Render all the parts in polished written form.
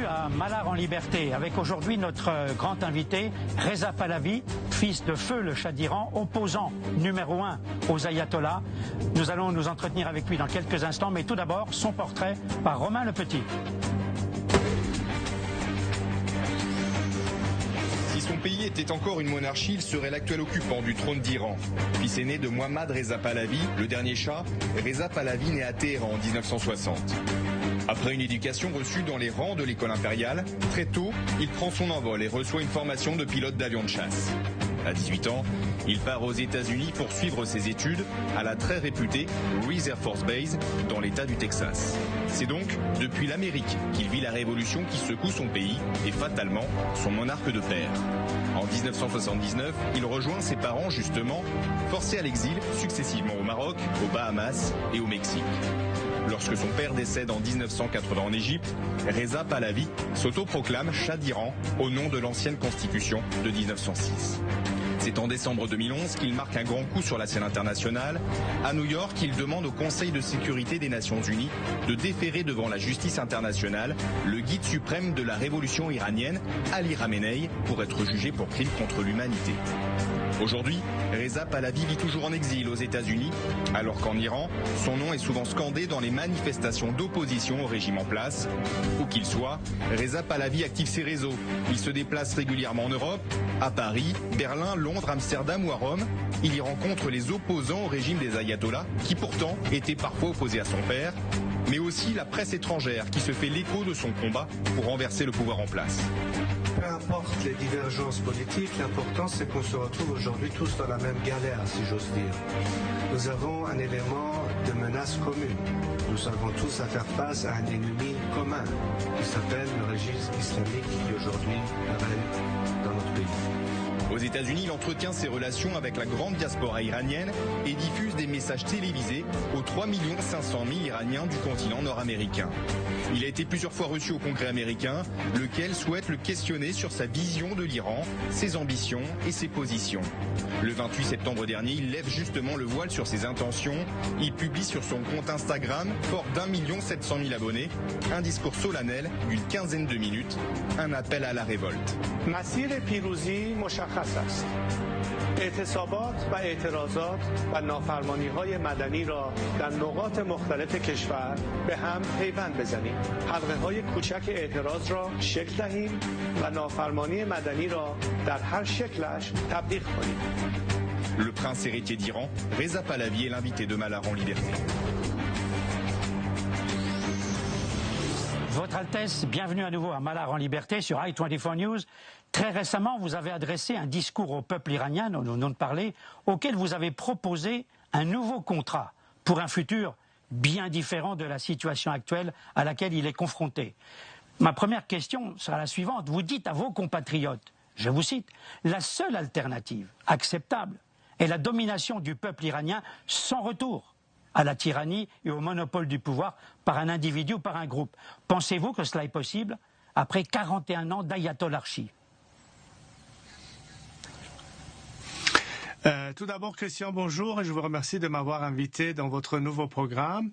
à Malard en liberté, avec aujourd'hui notre grand invité, Reza Pahlavi, fils de Feu le Shah d'Iran, opposant numéro 1 aux ayatollahs. Nous allons nous entretenir avec lui dans quelques instants, mais tout d'abord, son portrait par Romain Le Petit. Si son pays était encore une monarchie, il serait l'actuel occupant du trône d'Iran. Fils aîné de Mohammad Reza Pahlavi, le dernier Shah, Reza Pahlavi naît à Téhéran en 1960. Après une éducation reçue dans les rangs de l'école impériale, très tôt, il prend son envol et reçoit une formation de pilote d'avion de chasse. À 18 ans, il part aux États-Unis pour suivre ses études à la très réputée Reese Air Force Base dans l'État du Texas. C'est donc depuis l'Amérique qu'il vit la révolution qui secoue son pays et fatalement son monarque de père. En 1979, il rejoint ses parents justement, forcés à l'exil successivement au Maroc, aux Bahamas et au Mexique. Lorsque son père décède en 1980 en Égypte, Reza Pahlavi s'autoproclame Shah d'Iran au nom de l'ancienne constitution de 1906. C'est en décembre 2011 qu'il marque un grand coup sur la scène internationale. À New York, il demande au Conseil de sécurité des Nations Unies de déférer devant la justice internationale le guide suprême de la révolution iranienne, Ali Khamenei, pour être jugé pour crimes contre l'humanité. Aujourd'hui, Reza Pahlavi vit toujours en exil aux États-Unis, alors qu'en Iran, son nom est souvent scandé dans les manifestations d'opposition au régime en place. Où qu'il soit, Reza Pahlavi active ses réseaux. Il se déplace régulièrement en Europe, à Paris, Berlin, Londres, Amsterdam ou à Rome. Il y rencontre les opposants au régime des ayatollahs, qui pourtant étaient parfois opposés à son père, mais aussi la presse étrangère qui se fait l'écho de son combat pour renverser le pouvoir en place. Peu importe les divergences politiques, l'important c'est qu'on se retrouve aujourd'hui tous dans la même galère, si j'ose dire. Nous avons un élément de menace commune. Nous avons tous à faire face à un ennemi commun qui s'appelle le régime islamique qui aujourd'hui règne dans notre pays. Aux États-Unis, il entretient ses relations avec la grande diaspora iranienne et diffuse des messages télévisés aux 3 500 000 Iraniens du continent nord-américain. Il a été plusieurs fois reçu au Congrès américain, lequel souhaite le questionner sur sa vision de l'Iran, ses ambitions et ses positions. Le 28 septembre dernier, il lève justement le voile sur ses intentions. Il publie sur son compte Instagram, fort d'1 700 000 abonnés, un discours solennel d'une quinzaine de minutes, un appel à la révolte. مسیر پیروزی مشخص است. اعتصابات و اعتراضات و نافرمانی‌های مدنی را در نقاط مختلف کشور به هم پیوند بزنیم. حلقه‌های کوچک اعتراض را شکل دهیم و نافرمانی مدنی را در هر شکلش تبلیغ کنیم. Le prince héritier d'Iran, Reza Pahlavi est l'invité de Malard en liberté. Votre Altesse, bienvenue à nouveau à Malard en liberté sur I24 News. Très récemment, vous avez adressé un discours au peuple iranien, au nom de parler, auquel vous avez proposé un nouveau contrat pour un futur bien différent de la situation actuelle à laquelle il est confronté. Ma première question sera la suivante. Vous dites à vos compatriotes, je vous cite, la seule alternative acceptable est la domination du peuple iranien sans retour à la tyrannie et au monopole du pouvoir par un individu ou par un groupe. Pensez-vous que cela est possible après 41 ans d'ayatollarchie? Tout d'abord, Christian, bonjour et je vous remercie de m'avoir invité dans votre nouveau programme.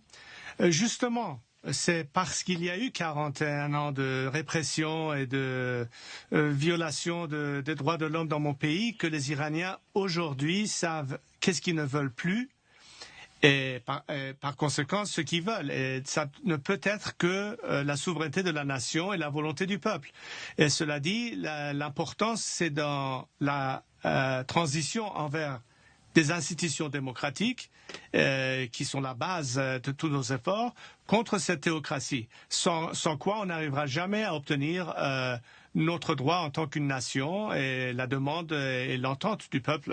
Justement, c'est parce qu'il y a eu 41 ans de répression et de violation des droits de l'homme dans mon pays que les Iraniens aujourd'hui savent qu'est-ce qu'ils ne veulent plus et par conséquent ce qu'ils veulent. Et ça ne peut être que la souveraineté de la nation et la volonté du peuple. Et cela dit, l'importance c'est dans la transition envers des institutions démocratiques qui sont la base de tous nos efforts contre cette théocratie, sans quoi on n'arrivera jamais à obtenir notre droit en tant qu'une nation et la demande et l'entente du peuple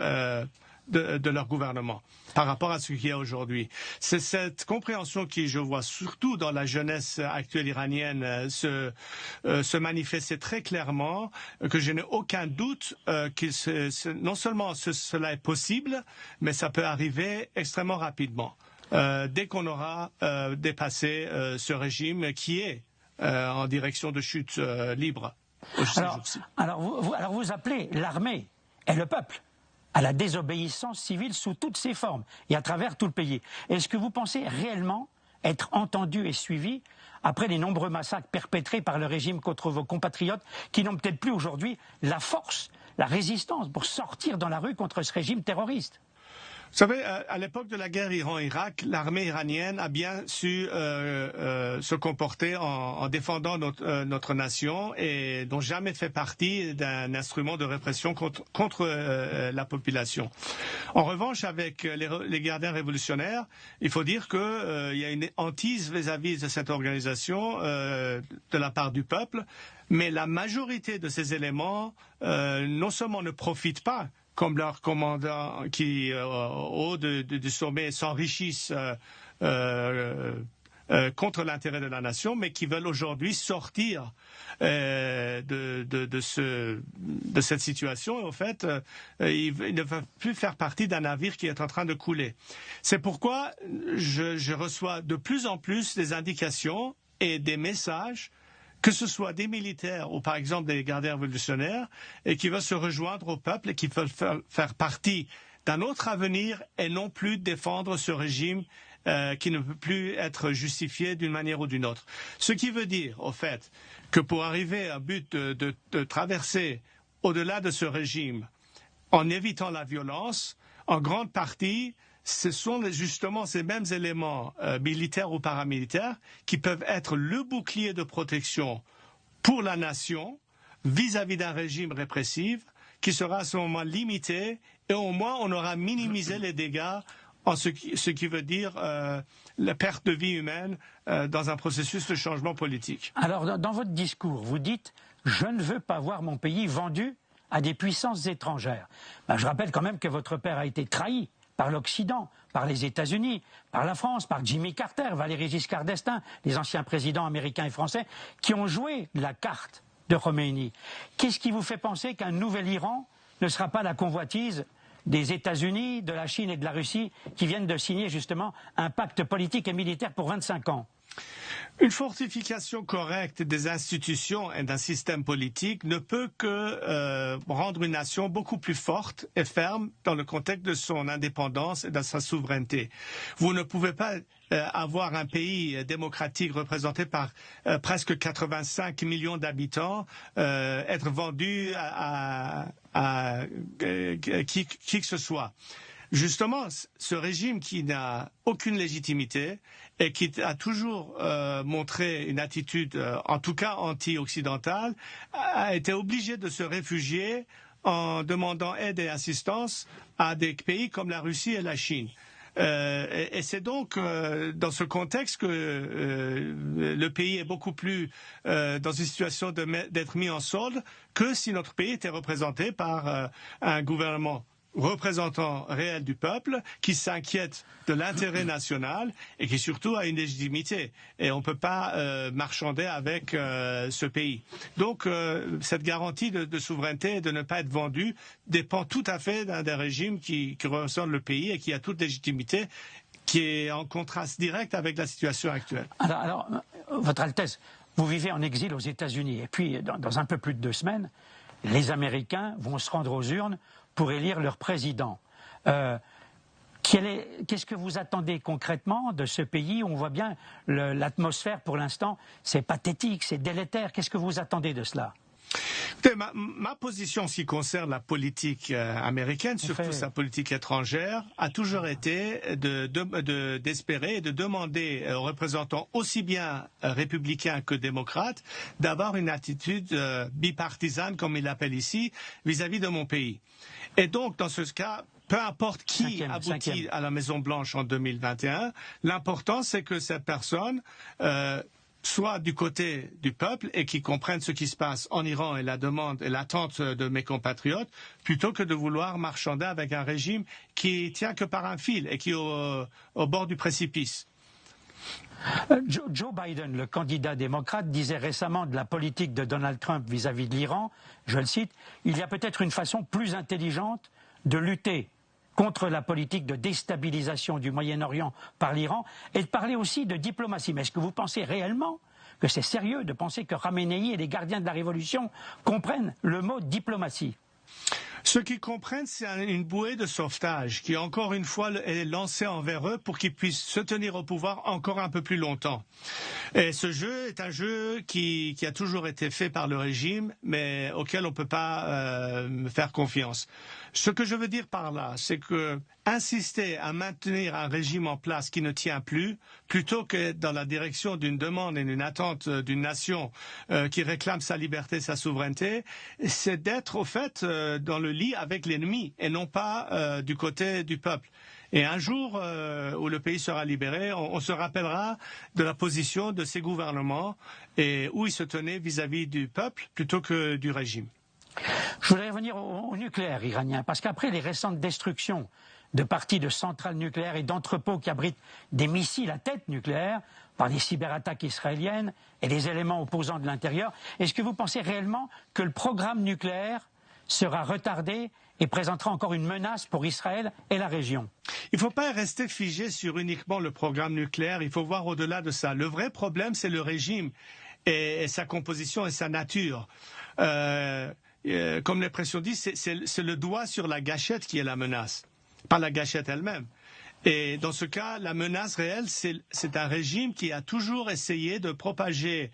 de leur gouvernement par rapport à ce qu'il y a aujourd'hui. C'est cette compréhension qui, je vois surtout dans la jeunesse actuelle iranienne, se manifester très clairement, que je n'ai aucun doute que non seulement cela est possible, mais ça peut arriver extrêmement rapidement. Dès qu'on aura dépassé ce régime qui est en direction de chute libre. Alors vous appelez l'armée et le peuple à la désobéissance civile sous toutes ses formes et à travers tout le pays. Est-ce que vous pensez réellement être entendu et suivi après les nombreux massacres perpétrés par le régime contre vos compatriotes qui n'ont peut-être plus aujourd'hui la force, la résistance pour sortir dans la rue contre ce régime terroriste? Vous savez, à l'époque de la guerre Iran-Irak, l'armée iranienne a bien su se comporter en défendant notre nation et n'ont jamais fait partie d'un instrument de répression contre la population. En revanche, avec les gardiens révolutionnaires, il faut dire qu'il y a une hantise vis-à-vis de cette organisation de la part du peuple, mais la majorité de ces éléments non seulement ne profitent pas, comme leurs commandants qui, au haut du sommet, s'enrichissent contre l'intérêt de la nation, mais qui veulent aujourd'hui sortir de cette situation. Et en fait, ils ne peuvent plus faire partie d'un navire qui est en train de couler. C'est pourquoi je reçois de plus en plus des indications et des messages, que ce soit des militaires ou par exemple des gardiens révolutionnaires, et qui veulent se rejoindre au peuple et qui veulent faire partie d'un autre avenir et non plus défendre ce régime qui ne peut plus être justifié d'une manière ou d'une autre. Ce qui veut dire, au fait, que pour arriver à but de traverser au-delà de ce régime en évitant la violence, en grande partie, ce sont justement ces mêmes éléments militaires ou paramilitaires qui peuvent être le bouclier de protection pour la nation vis-à-vis d'un régime répressif qui sera à ce moment limité et au moins on aura minimisé les dégâts, ce qui veut dire la perte de vie humaine dans un processus de changement politique. Alors dans votre discours, vous dites « Je ne veux pas voir mon pays vendu à des puissances étrangères ». Je rappelle quand même que votre père a été trahi par l'Occident, par les États-Unis, par la France, par Jimmy Carter, Valéry Giscard d'Estaing, les anciens présidents américains et français, qui ont joué la carte de Khomeini. Qu'est-ce qui vous fait penser qu'un nouvel Iran ne sera pas la convoitise des États-Unis, de la Chine et de la Russie, qui viennent de signer justement un pacte politique et militaire pour 25 ans? Une fortification correcte des institutions et d'un système politique ne peut que rendre une nation beaucoup plus forte et ferme dans le contexte de son indépendance et de sa souveraineté. Vous ne pouvez pas avoir un pays démocratique représenté par presque 85 millions d'habitants être vendu à qui que ce soit. Justement, ce régime qui n'a aucune légitimité et qui a toujours montré une attitude, en tout cas anti-occidentale, a été obligé de se réfugier en demandant aide et assistance à des pays comme la Russie et la Chine. Et c'est donc dans ce contexte que le pays est beaucoup plus dans une situation d'être mis en solde que si notre pays était représenté par un gouvernement représentant réel du peuple, qui s'inquiète de l'intérêt national et qui surtout a une légitimité. Et on ne peut pas marchander avec ce pays. Donc cette garantie de souveraineté et de ne pas être vendu dépend tout à fait d'un régime qui représente le pays et qui a toute légitimité, qui est en contraste direct avec la situation actuelle. Alors Votre Altesse, vous vivez en exil aux États-Unis et puis dans un peu plus de 2 semaines, les Américains vont se rendre aux urnes pour élire leur président. Qu'est-ce que vous attendez concrètement de ce pays? On voit bien l'atmosphère pour l'instant, c'est pathétique, c'est délétère. Qu'est-ce que vous attendez de cela? Ma position, en ce qui concerne la politique américaine, surtout sa politique étrangère, a toujours été d'espérer et de demander aux représentants aussi bien républicains que démocrates d'avoir une attitude bipartisane, comme il l'appelle ici, vis-à-vis de mon pays. Et donc, dans ce cas, peu importe qui aboutit à la Maison-Blanche en 2021, l'important c'est que cette personne soit du côté du peuple et qui comprenne ce qui se passe en Iran et la demande et l'attente de mes compatriotes, plutôt que de vouloir marchander avec un régime qui tient que par un fil et qui est au bord du précipice. Joe Biden, le candidat démocrate, disait récemment de la politique de Donald Trump vis-à-vis de l'Iran, je le cite, « Il y a peut-être une façon plus intelligente de lutter contre la politique de déstabilisation du Moyen-Orient par l'Iran et de parler aussi de diplomatie. » Mais est-ce que vous pensez réellement que c'est sérieux de penser que Khamenei et les gardiens de la révolution comprennent le mot diplomatie? Ceux qui comprennent, c'est une bouée de sauvetage qui, encore une fois, est lancée envers eux pour qu'ils puissent se tenir au pouvoir encore un peu plus longtemps. Et ce jeu est un jeu qui a toujours été fait par le régime, mais auquel on ne peut pas faire confiance. Ce que je veux dire par là, c'est que insister à maintenir un régime en place qui ne tient plus, plutôt que dans la direction d'une demande et d'une attente d'une nation qui réclame sa liberté, sa souveraineté, c'est d'être au fait dans le lit avec l'ennemi et non pas du côté du peuple. Et un jour où le pays sera libéré, on se rappellera de la position de ces gouvernements et où ils se tenaient vis-à-vis du peuple plutôt que du régime. Je voudrais revenir au nucléaire iranien, parce qu'après les récentes destructions de parties de centrales nucléaires et d'entrepôts qui abritent des missiles à tête nucléaire par des cyberattaques israéliennes et des éléments opposants de l'intérieur, est-ce que vous pensez réellement que le programme nucléaire sera retardé et présentera encore une menace pour Israël et la région? Il ne faut pas rester figé sur uniquement le programme nucléaire, il faut voir au-delà de ça. Le vrai problème, c'est le régime et sa composition et sa nature. Comme l'expression dit, c'est le doigt sur la gâchette qui est la menace, pas la gâchette elle-même. Et dans ce cas, la menace réelle, c'est un régime qui a toujours essayé de propager,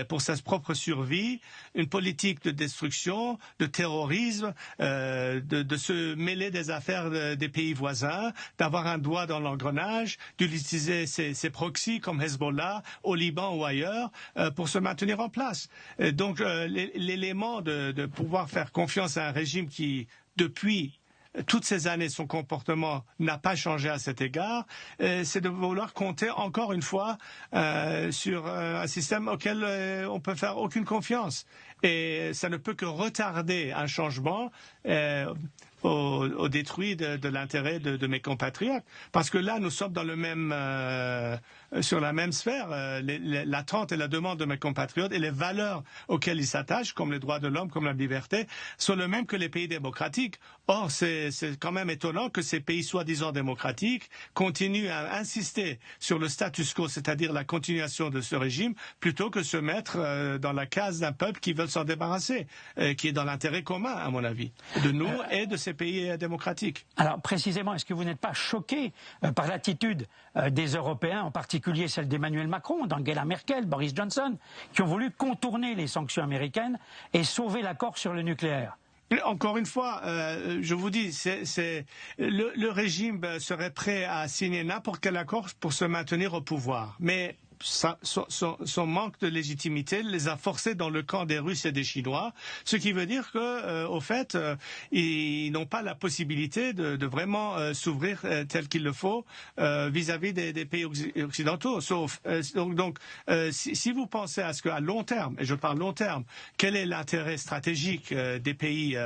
pour sa propre survie, une politique de destruction, de terrorisme, de se mêler des affaires des pays voisins, d'avoir un doigt dans l'engrenage, d'utiliser ses proxys comme Hezbollah au Liban ou ailleurs pour se maintenir en place. Donc l'élément de pouvoir faire confiance à un régime qui, depuis toutes ces années, son comportement n'a pas changé à cet égard, c'est de vouloir compter encore une fois sur un système auquel on peut faire aucune confiance. Et ça ne peut que retarder un changement au détruit de l'intérêt de mes compatriotes. Parce que là, nous sommes dans le même, sur la même sphère. L'attente et la demande de mes compatriotes et les valeurs auxquelles ils s'attachent, comme les droits de l'homme, comme la liberté, sont les mêmes que les pays démocratiques. Or, c'est quand même étonnant que ces pays soi-disant démocratiques continuent à insister sur le status quo, c'est-à-dire la continuation de ce régime, plutôt que se mettre dans la case d'un peuple qui veut s'en débarrasser, qui est dans l'intérêt commun, à mon avis, de nous et de ces pays démocratiques. Alors, précisément, est-ce que vous n'êtes pas choqué par l'attitude des Européens, en particulier celle d'Emmanuel Macron, d'Angela Merkel, Boris Johnson, qui ont voulu contourner les sanctions américaines et sauver l'accord sur le nucléaire? Encore une fois, je vous dis, le régime serait prêt à signer n'importe quel accord pour se maintenir au pouvoir. Mais son manque de légitimité les a forcés dans le camp des Russes et des Chinois, ce qui veut dire que, au fait, ils n'ont pas la possibilité de vraiment s'ouvrir tel qu'il le faut vis-à-vis des pays occidentaux. Sauf donc, si vous pensez à ce qu'à long terme, et je parle long terme, quel est l'intérêt stratégique des pays,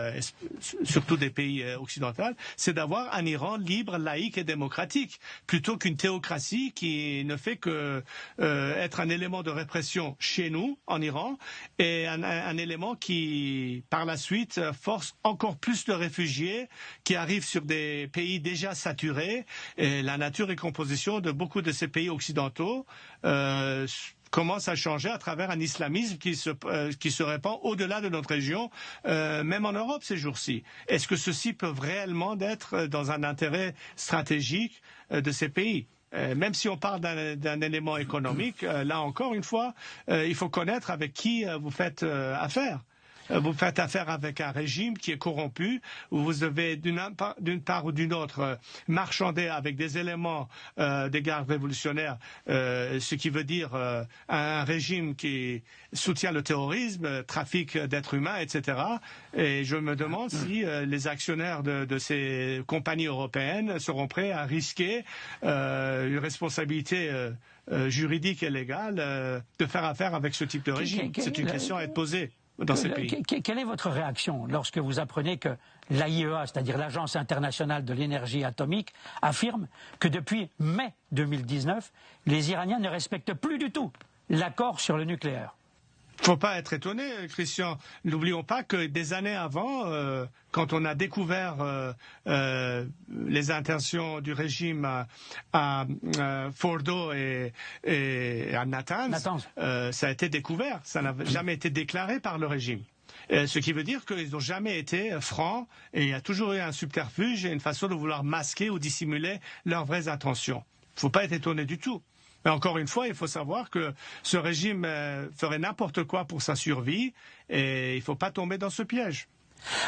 surtout des pays occidentaux, c'est d'avoir un Iran libre, laïque et démocratique, plutôt qu'une théocratie qui ne fait que être un élément de répression chez nous, en Iran, et un élément qui, par la suite, force encore plus de réfugiés qui arrivent sur des pays déjà saturés. Et la nature et composition de beaucoup de ces pays occidentaux commence à changer à travers un islamisme qui se répand au-delà de notre région, même en Europe ces jours-ci. Est-ce que ceux-ci peuvent réellement être dans un intérêt stratégique de ces pays ? Même si on parle d'un élément économique, là encore une fois, il faut connaître avec qui vous faites affaire. Vous faites affaire avec un régime qui est corrompu, où vous devez d'une part ou d'une autre marchander avec des éléments des gardes révolutionnaires, ce qui veut dire un régime qui soutient le terrorisme, trafic d'êtres humains, etc. Et je me demande si les actionnaires de ces compagnies européennes seront prêts à risquer une responsabilité juridique et légale de faire affaire avec ce type de régime. C'est une question à être posée dans ces pays. Quelle est votre réaction lorsque vous apprenez que l'AIEA, c'est-à-dire l'Agence internationale de l'énergie atomique, affirme que depuis mai 2019, les Iraniens ne respectent plus du tout l'accord sur le nucléaire? Il ne faut pas être étonné, Christian. N'oublions pas que des années avant, quand on a découvert les intentions du régime à Fordo et à Natanz, ça a été découvert. Ça n'a jamais été déclaré par le régime. Ce qui veut dire qu'ils n'ont jamais été francs et il y a toujours eu un subterfuge et une façon de vouloir masquer ou dissimuler leurs vraies intentions. Il ne faut pas être étonné du tout. Mais encore une fois, il faut savoir que ce régime ferait n'importe quoi pour sa survie et il ne faut pas tomber dans ce piège.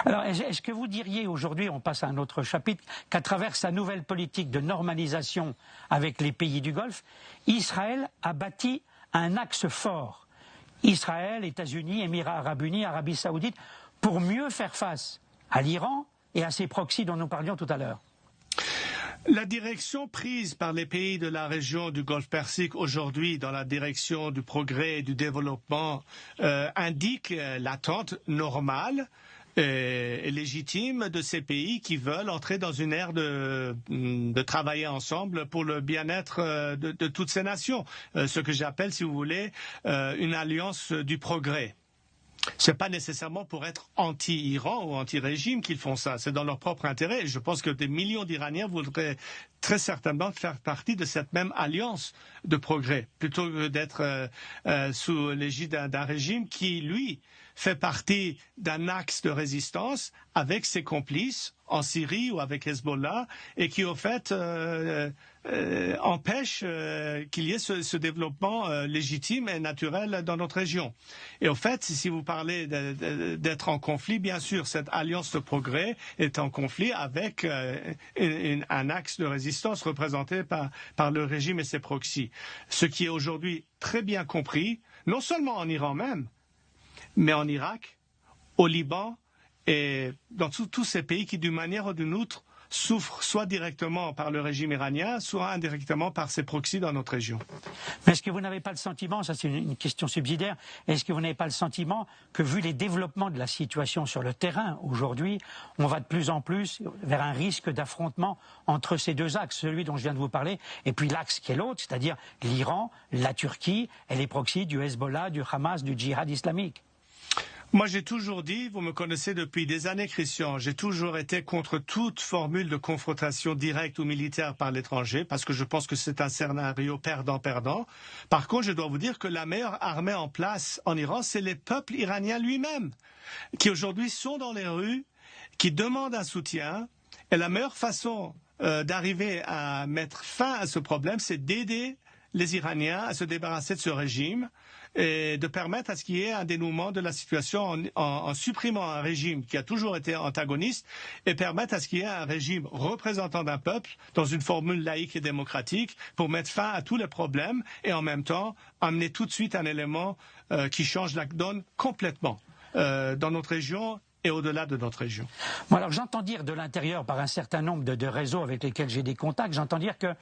Alors, est-ce que vous diriez aujourd'hui, on passe à un autre chapitre, qu'à travers sa nouvelle politique de normalisation avec les pays du Golfe, Israël a bâti un axe fort, Israël, États-Unis, Émirats arabes unis, Arabie saoudite, pour mieux faire face à l'Iran et à ses proxys dont nous parlions tout à l'heure? La direction prise par les pays de la région du Golfe Persique aujourd'hui dans la direction du progrès et du développement indique l'attente normale et légitime de ces pays qui veulent entrer dans une ère de travailler ensemble pour le bien-être de toutes ces nations. Ce que j'appelle, si vous voulez, une alliance du progrès. C'est pas nécessairement pour être anti-Iran ou anti-régime qu'ils font ça. C'est dans leur propre intérêt. Je pense que des millions d'Iraniens voudraient très certainement faire partie de cette même alliance de progrès, plutôt que d'être sous l'égide d'un régime qui, lui, fait partie d'un axe de résistance avec ses complices en Syrie ou avec Hezbollah et qui, au fait, empêche qu'il y ait ce développement légitime et naturel dans notre région. Et au fait, si vous parlez d'être en conflit, bien sûr, cette alliance de progrès est en conflit avec un axe de résistance représenté par le régime et ses proxys. Ce qui est aujourd'hui très bien compris, non seulement en Iran même, mais en Irak, au Liban et dans tous ces pays qui, d'une manière ou d'une autre, souffrent soit directement par le régime iranien, soit indirectement par ses proxys dans notre région. Mais est-ce que vous n'avez pas le sentiment, ça c'est une question subsidiaire, est-ce que vous n'avez pas le sentiment que vu les développements de la situation sur le terrain aujourd'hui, on va de plus en plus vers un risque d'affrontement entre ces deux axes, celui dont je viens de vous parler, et puis l'axe qui est l'autre, c'est-à-dire l'Iran, la Turquie et les proxys du Hezbollah, du Hamas, du djihad islamique? Moi, j'ai toujours dit, vous me connaissez depuis des années, Christian, j'ai toujours été contre toute formule de confrontation directe ou militaire par l'étranger, parce que je pense que c'est un scénario perdant-perdant. Par contre, je dois vous dire que la meilleure armée en place en Iran, c'est les peuples iraniens lui-même, qui aujourd'hui sont dans les rues, qui demandent un soutien. Et la meilleure façon d'arriver à mettre fin à ce problème, c'est d'aider les Iraniens à se débarrasser de ce régime et de permettre à ce qu'il y ait un dénouement de la situation en supprimant un régime qui a toujours été antagoniste et permettre à ce qu'il y ait un régime représentant d'un peuple dans une formule laïque et démocratique pour mettre fin à tous les problèmes et en même temps amener tout de suite un élément qui change la donne complètement dans notre région et au-delà de notre région. Bon, alors j'entends dire de l'intérieur, par un certain nombre de réseaux avec lesquels j'ai des contacts, j'entends dire que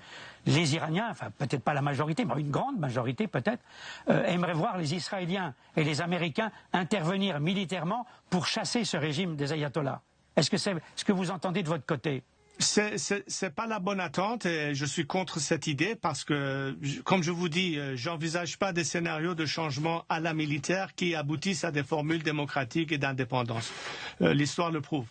les Iraniens, enfin peut-être pas la majorité, mais une grande majorité peut-être, aimeraient voir les Israéliens et les Américains intervenir militairement pour chasser ce régime des ayatollahs. Est-ce que c'est ce que vous entendez de votre côté ? C'est pas la bonne attente et je suis contre cette idée parce que, comme je vous dis, j'envisage pas des scénarios de changement à la militaire qui aboutissent à des formules démocratiques et d'indépendance. L'histoire le prouve.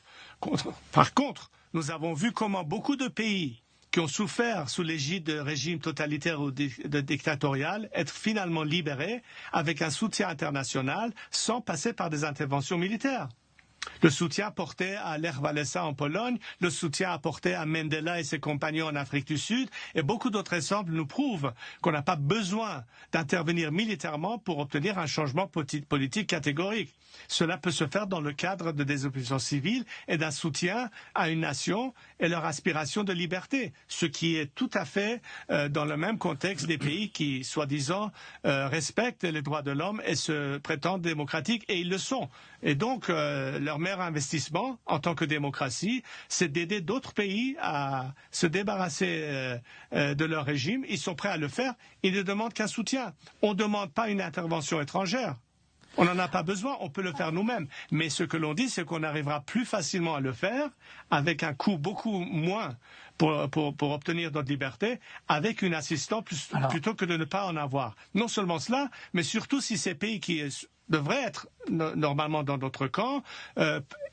Par contre, nous avons vu comment beaucoup de pays qui ont souffert sous l'égide de régimes totalitaires ou dictatorial être finalement libérés avec un soutien international sans passer par des interventions militaires. Le soutien apporté à Lech Walesa en Pologne, le soutien apporté à Mandela et ses compagnons en Afrique du Sud, et beaucoup d'autres exemples nous prouvent qu'on n'a pas besoin d'intervenir militairement pour obtenir un changement politique catégorique. Cela peut se faire dans le cadre de désobéissance civile et d'un soutien à une nation et leur aspiration de liberté, ce qui est tout à fait dans le même contexte des pays qui, soi-disant, respectent les droits de l'homme et se prétendent démocratiques, et ils le sont. Et donc, leur meilleur investissement en tant que démocratie, c'est d'aider d'autres pays à se débarrasser de leur régime. Ils sont prêts à le faire. Ils ne demandent qu'un soutien. On ne demande pas une intervention étrangère. On n'en a pas besoin, on peut le faire nous-mêmes. Mais ce que l'on dit, c'est qu'on arrivera plus facilement à le faire avec un coût beaucoup moins pour obtenir notre liberté, avec une assistance plutôt que de ne pas en avoir. Non seulement cela, mais surtout si ces pays qui devraient être normalement dans notre camp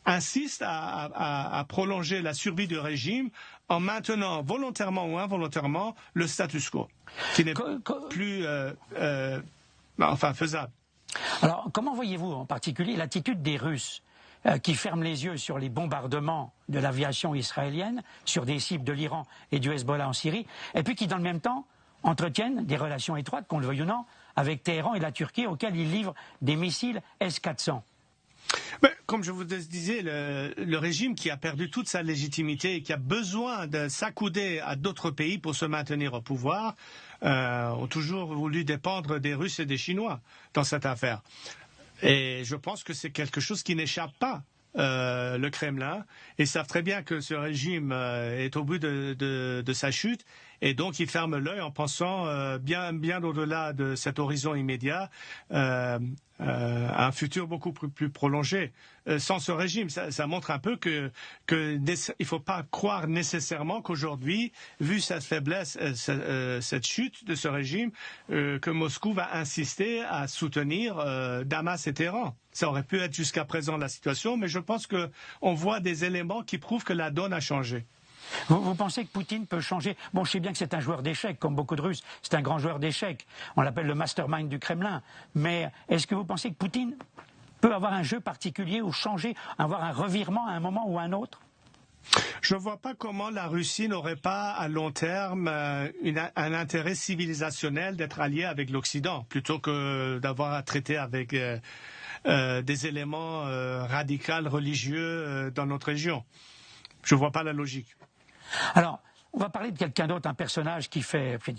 insistent à prolonger la survie du régime en maintenant volontairement ou involontairement le status quo, qui n'est plus faisable. Alors, comment voyez-vous en particulier l'attitude des Russes qui ferment les yeux sur les bombardements de l'aviation israélienne, sur des cibles de l'Iran et du Hezbollah en Syrie, et puis qui, dans le même temps, entretiennent des relations étroites, qu'on le veuille ou non, avec Téhéran et la Turquie, auxquels ils livrent des missiles S-400 ? Comme je vous disais, le régime qui a perdu toute sa légitimité et qui a besoin de s'accouder à d'autres pays pour se maintenir au pouvoir, ont toujours voulu dépendre des Russes et des Chinois dans cette affaire. Et je pense que c'est quelque chose qui n'échappe pas le Kremlin. Ils savent très bien que ce régime est au bout de sa chute. Et donc, ils ferment l'œil en pensant bien au-delà de cet horizon immédiat à un futur beaucoup plus prolongé. Sans ce régime, ça montre un peu que il faut pas croire nécessairement qu'aujourd'hui, vu sa faiblesse, cette chute de ce régime, que Moscou va insister à soutenir Damas et Téhéran. Ça aurait pu être jusqu'à présent la situation, mais je pense qu'on voit des éléments qui prouvent que la donne a changé. Vous pensez que Poutine peut changer? Bon, je sais bien que c'est un joueur d'échecs, comme beaucoup de Russes. C'est un grand joueur d'échecs. On l'appelle le mastermind du Kremlin. Mais est-ce que vous pensez que Poutine peut avoir un jeu particulier ou changer, avoir un revirement à un moment ou à un autre? Je ne vois pas comment la Russie n'aurait pas à long terme un intérêt civilisationnel d'être allié avec l'Occident, plutôt que d'avoir à traiter avec des éléments radicaux religieux dans notre région. Je ne vois pas la logique. Alors, on va parler de quelqu'un d'autre, un personnage qui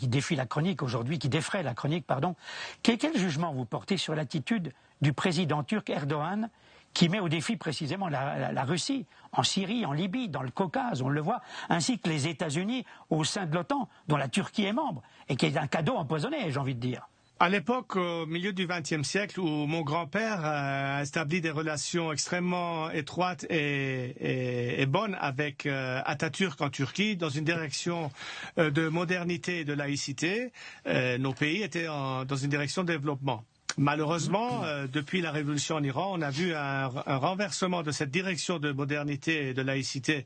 défie la chronique aujourd'hui, qui défraie la chronique, pardon. Quel jugement vous portez sur l'attitude du président turc Erdogan, qui met au défi précisément la Russie, en Syrie, en Libye, dans le Caucase, on le voit, ainsi que les États-Unis au sein de l'OTAN, dont la Turquie est membre, et qui est un cadeau empoisonné, j'ai envie de dire. À l'époque, au milieu du XXe siècle, où mon grand-père a établi des relations extrêmement étroites et bonnes avec Atatürk en Turquie, dans une direction de modernité et de laïcité, nos pays étaient dans une direction de développement. Malheureusement, depuis la révolution en Iran, on a vu un renversement de cette direction de modernité et de laïcité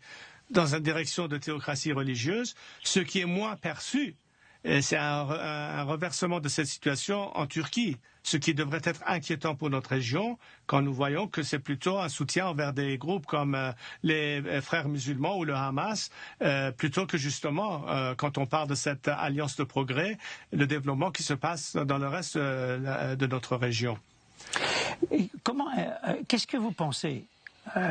dans une direction de théocratie religieuse, ce qui est moins perçu. C'est un reversement de cette situation en Turquie, ce qui devrait être inquiétant pour notre région quand nous voyons que c'est plutôt un soutien envers des groupes comme les frères musulmans ou le Hamas, plutôt que justement, quand on parle de cette alliance de progrès, le développement qui se passe dans le reste de notre région. Qu'est-ce que vous pensez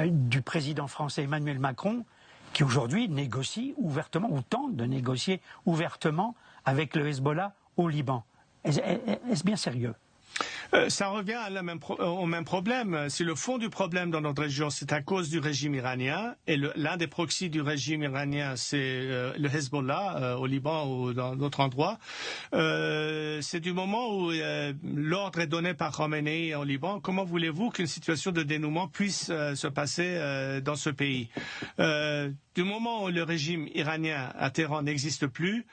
du président français Emmanuel Macron, qui aujourd'hui négocie ouvertement, ou tente de négocier ouvertement avec le Hezbollah au Liban? Est-ce bien sérieux? Ça revient au même problème. Si le fond du problème dans notre région, c'est à cause du régime iranien, et l'un des proxys du régime iranien, c'est le Hezbollah au Liban ou dans d'autres endroits, c'est du moment où l'ordre est donné par Khomeini au Liban. Comment voulez-vous qu'une situation de dénouement puisse se passer dans ce pays? Du moment où le régime iranien à Téhéran n'existe plus,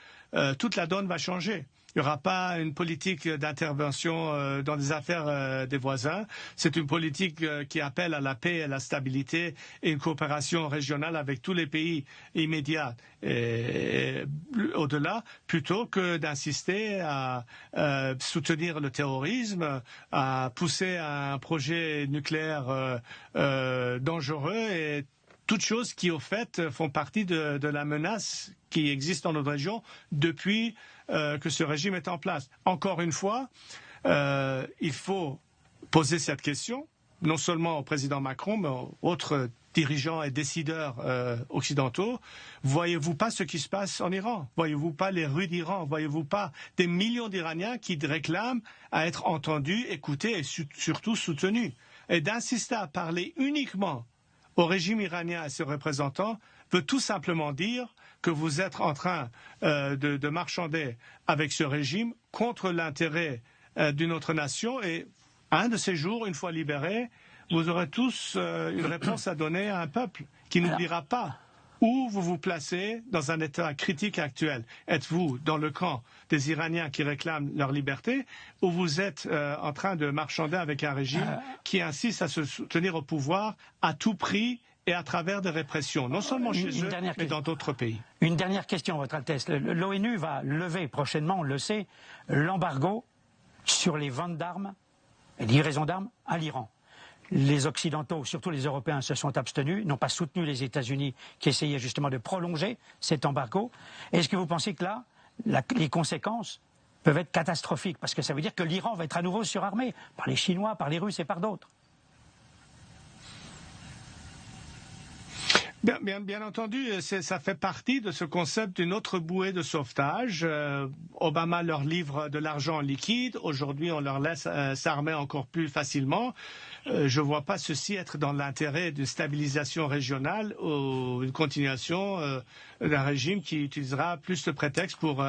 toute la donne va changer. Il n'y aura pas une politique d'intervention dans les affaires des voisins. C'est une politique qui appelle à la paix et à la stabilité et une coopération régionale avec tous les pays immédiats et au-delà, plutôt que d'insister à soutenir le terrorisme, à pousser à un projet nucléaire dangereux et toutes choses qui, au fait, font partie de la menace qui existe dans notre région depuis que ce régime est en place. Encore une fois, il faut poser cette question, non seulement au président Macron, mais aux autres dirigeants et décideurs occidentaux. Voyez-vous pas ce qui se passe en Iran? Voyez-vous pas les rues d'Iran? Voyez-vous pas des millions d'Iraniens qui réclament à être entendus, écoutés et surtout soutenus? Et d'insister à parler uniquement au régime iranien et ses représentants veut tout simplement dire que vous êtes en train de marchander avec ce régime contre l'intérêt d'une autre nation, et un de ces jours, une fois libérés, vous aurez tous une réponse à donner à un peuple qui n'oubliera pas où vous vous placez dans un état critique actuel. Êtes-vous dans le camp des Iraniens qui réclament leur liberté, ou vous êtes en train de marchander avec un régime qui insiste à se soutenir au pouvoir à tout prix et à travers des répressions, non seulement chez eux, mais dans d'autres pays? Une dernière question, Votre Altesse. L'ONU va lever prochainement, on le sait, l'embargo sur les ventes d'armes et livraison d'armes à l'Iran. Les Occidentaux, surtout les Européens, se sont abstenus, n'ont pas soutenu les États-Unis qui essayaient justement de prolonger cet embargo. Est-ce que vous pensez que là, les conséquences peuvent être catastrophiques? Parce que ça veut dire que l'Iran va être à nouveau surarmé par les Chinois, par les Russes et par d'autres. Bien entendu, ça fait partie de ce concept d'une autre bouée de sauvetage. Obama leur livre de l'argent liquide. Aujourd'hui, on leur laisse s'armer encore plus facilement. Je ne vois pas ceci être dans l'intérêt d'une stabilisation régionale ou une continuation d'un régime qui utilisera plus de prétextes pour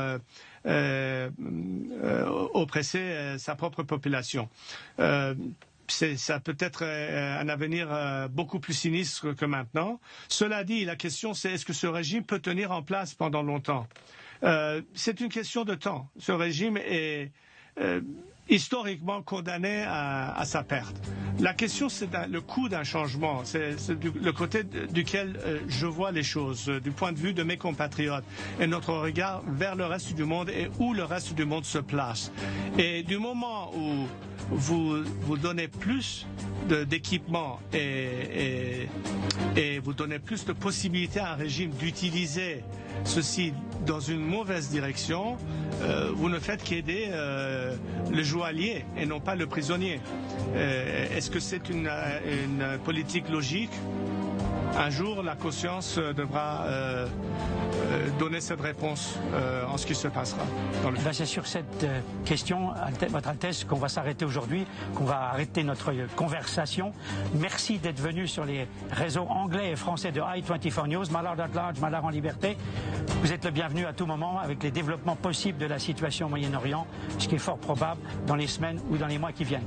oppresser sa propre population. Ça peut être un avenir beaucoup plus sinistre que maintenant. Cela dit, la question c'est est-ce que ce régime peut tenir en place pendant longtemps? C'est une question de temps. Ce régime est historiquement condamné à sa perte. La question c'est le coût d'un changement. C'est le côté duquel je vois les choses, du point de vue de mes compatriotes et notre regard vers le reste du monde et où le reste du monde se place. Et du moment où vous donnez plus d'équipements et vous donnez plus de possibilités à un régime d'utiliser ceci dans une mauvaise direction, vous ne faites qu'aider le joaillier et non pas le prisonnier. Est-ce que c'est une politique logique? Un jour, la conscience devra donner cette réponse en ce qui se passera dans le futur. C'est sur cette question, Votre Altesse, qu'on va s'arrêter aujourd'hui, qu'on va arrêter notre conversation. Merci d'être venu sur les réseaux anglais et français de I24 News, Mallard at Large, Mallard en liberté. Vous êtes le bienvenu à tout moment avec les développements possibles de la situation au Moyen-Orient, ce qui est fort probable dans les semaines ou dans les mois qui viennent.